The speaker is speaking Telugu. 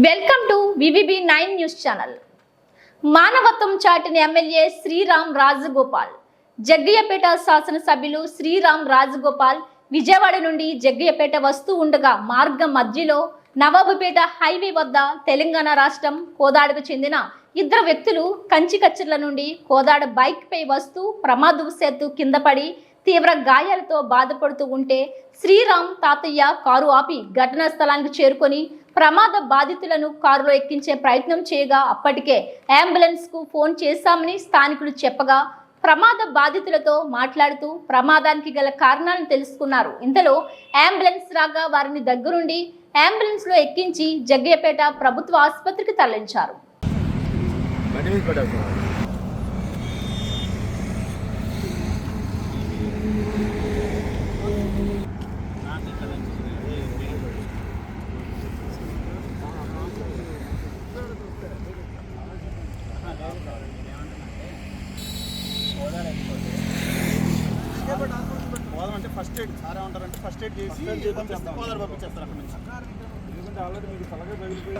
Welcome to VVB9 news channel. మానవత్వం చాటిన ఎమ్మెల్యే శ్రీరామ్ రాజగోపాల్. జగ్గయ్యపేట శాసనసభ్యులు శ్రీరామ్ రాజగోపాల్ విజయవాడ నుండి జగ్గయ్యపేట వస్తూ ఉండగా మార్గం మధ్యలో నవాబుపేట హైవే వద్ద తెలంగాణ రాష్ట్రం కోదాడకు చెందిన ఇద్దరు వ్యక్తులు కంచికచ్చర్ల నుండి కోదాడ బైక్ పై వస్తూ ప్రమాదవశాత్తు కింద పడి తీవ్ర గాయాలతో బాధపడుతూ ఉంటే శ్రీరామ్ తాతయ్య కారు ఆపి ఘటనా స్థలానికి చేరుకొని ప్రమాద బాధితులను కారులో ఎక్కించే ప్రయత్నం చేయగా అప్పటికే అంబులెన్స్ కు ఫోన్ చేశామని స్థానికులు చెప్పగా ప్రమాద బాధితులతో మాట్లాడుతూ ప్రమాదానికి గల కారణాలను తెలుసుకున్నారు. ఇంతలో అంబులెన్స్ రాగా వారిని దగ్గరుండి అంబులెన్స్ లో ఎక్కించి జగ్గయ్యపేట ప్రభుత్వ ఆసుపత్రికి తరలించారు. అంటే ఫస్ట్ ఎయిడ్ సారా ఉంటారంటే ఫస్ట్ ఎయిడ్ చేసి కోదాడు పంపించేస్తారు అక్కడ నుంచి. ఎందుకంటే ఆల్రెడీ మీకు తలగా పగిలిపోయి